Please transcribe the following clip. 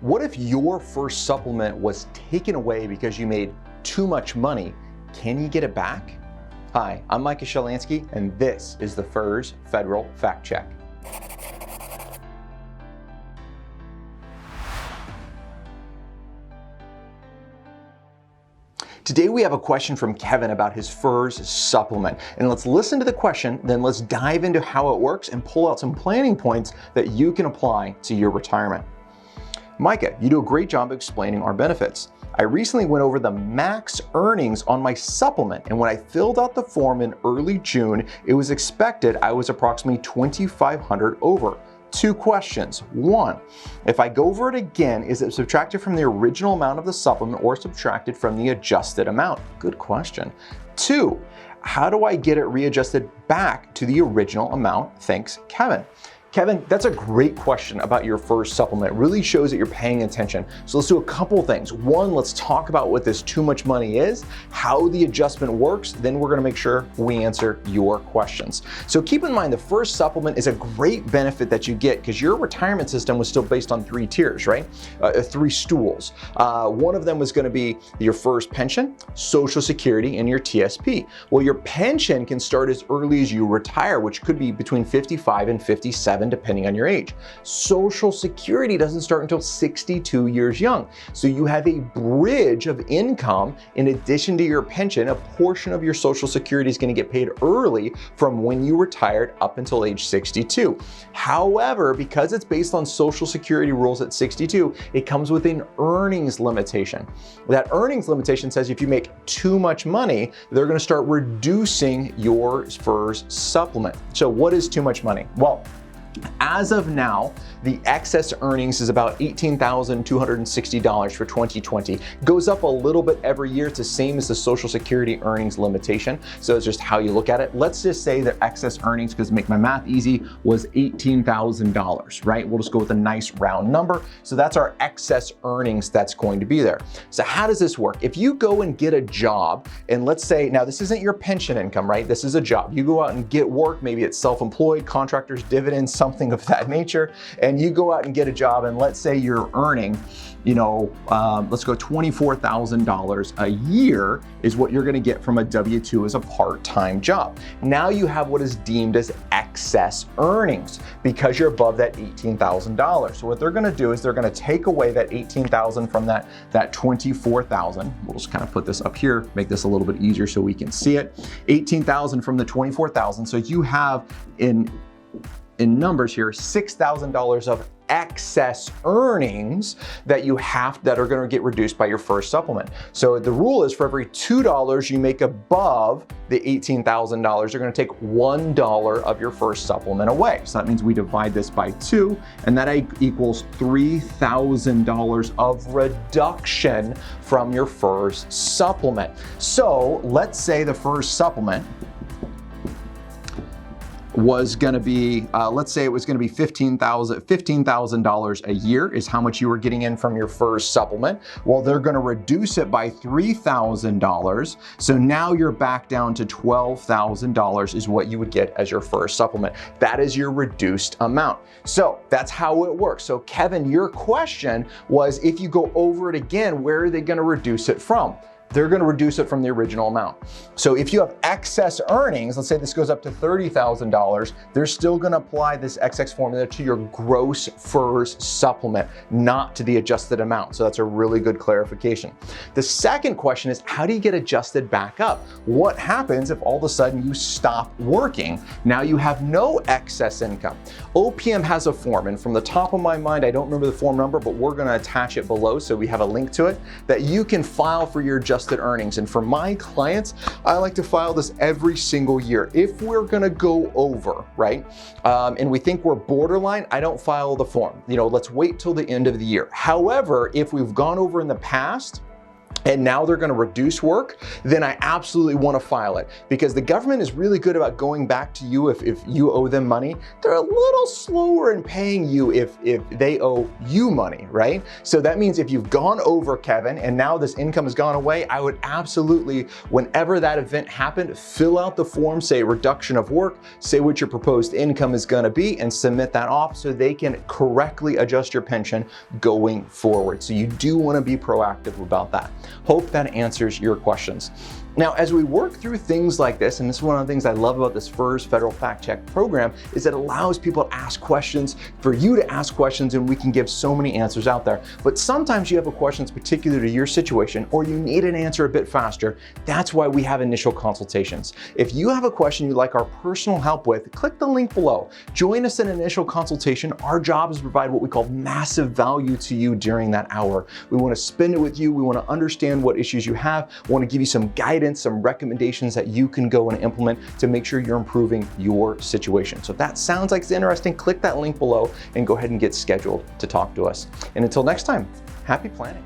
What if your first supplement was taken away because you made too much money? Can you get it back? Hi, I'm Micah Shilanski, and this is the FERS Federal Fact Check. Today we have a question from Kevin about his FERS supplement. And let's listen to the question, then let's dive into how it works and pull out some planning points that you can apply to your retirement. Micah, you do a great job explaining our benefits. I recently went over the max earnings on my supplement, and when I filled out the form in early June, it was expected I was approximately $2,500 over. Two questions. One, if I go over it again, is it subtracted from the original amount of the supplement or subtracted from the adjusted amount? Good question. Two, how do I get it readjusted back to the original amount? Thanks, Kevin. Kevin, that's a great question about your FERS supplement. It really shows that you're paying attention. So let's do a couple things. One, let's talk about what this too much money is, how the adjustment works, then we're gonna make sure we answer your questions. So keep in mind the FERS supplement is a great benefit that you get because your retirement system was still based on 3 tiers, right? 3 stools. One of them was gonna be your FERS pension, Social Security, and your TSP. Well, your pension can start as early as you retire, which could be between 55 and 57, depending on your age. Social Security doesn't start until 62 years young. So you have a bridge of income in addition to your pension. A portion of your Social Security is going to get paid early from when you retired up until age 62. However, because it's based on Social Security rules at 62, it comes with an earnings limitation. That earnings limitation says if you make too much money, they're going to start reducing your FERS supplement. So what is too much money? Well, as of now, the excess earnings is about $18,260 for 2020. Goes up a little bit every year. It's the same as the Social Security earnings limitation. So it's just how you look at it. Let's just say that excess earnings, because to make my math easy, was $18,000, right? We'll just go with a nice round number. So that's our excess earnings that's going to be there. So how does this work? If you go and get a job, and let's say, now this isn't your pension income, right? This is a job. You go out and get work, maybe it's self-employed, contractors, dividends, something of that nature, and you go out and get a job, and let's say you're earning, let's go $24,000 a year is what you're gonna get from a W-2 as a part-time job. Now you have what is deemed as excess earnings because you're above that $18,000. So what they're gonna do is they're gonna take away that $18,000 from that $24,000. We'll just kind of put this up here, make this a little bit easier so we can see it. $18,000 from the $24,000. So you have in numbers here, $6,000 of excess earnings that you have that are going to get reduced by your FERS supplement. So the rule is for every $2 you make above the $18,000, you're going to take $1 of your FERS supplement away. So that means we divide this by 2, and that equals $3,000 of reduction from your FERS supplement. So let's say the FERS supplement was going to be, let's say it was going to be $15,000 a year is how much you were getting in from your FERS supplement. Well, they're going to reduce it by $3,000. So now you're back down to $12,000 is what you would get as your FERS supplement. That is your reduced amount. So that's how it works. So Kevin, your question was, if you go over it again, where are they going to reduce it from? They're going to reduce it from the original amount. So if you have excess earnings, let's say this goes up to $30,000, they're still going to apply this XX formula to your gross FERS supplement, not to the adjusted amount. So that's a really good clarification. The second question is, how do you get adjusted back up? What happens if all of a sudden you stop working? Now you have no excess income. OPM has a form, and from the top of my mind, I don't remember the form number, but we're going to attach it below so we have a link to it, that you can file for your adjusted earnings. And for my clients, I like to file this every single year. If we're gonna go over, right, and we think we're borderline, I don't file the form. Let's wait till the end of the year. However, if we've gone over in the past, and now they're going to reduce work, then I absolutely want to file it, because the government is really good about going back to you if you owe them money. They're a little slower in paying you if they owe you money, right? So that means if you've gone over, Kevin, and now this income has gone away, I would absolutely, whenever that event happened, fill out the form, say reduction of work, say what your proposed income is going to be, and submit that off so they can correctly adjust your pension going forward. So you do want to be proactive about that. Hope that answers your questions. Now, as we work through things like this, and this is one of the things I love about this FERS Federal Fact Check program, is that it allows people to ask questions, for you to ask questions, and we can give so many answers out there. But sometimes you have a question that's particular to your situation, or you need an answer a bit faster. That's why we have initial consultations. If you have a question you'd like our personal help with, click the link below. Join us in an initial consultation. Our job is to provide what we call massive value to you during that hour. We want to spend it with you. We want to understand what issues you have. We want to give you some guidance, some recommendations that you can go and implement to make sure you're improving your situation. So if that sounds like it's interesting, click that link below and go ahead and get scheduled to talk to us. And until next time, happy planning.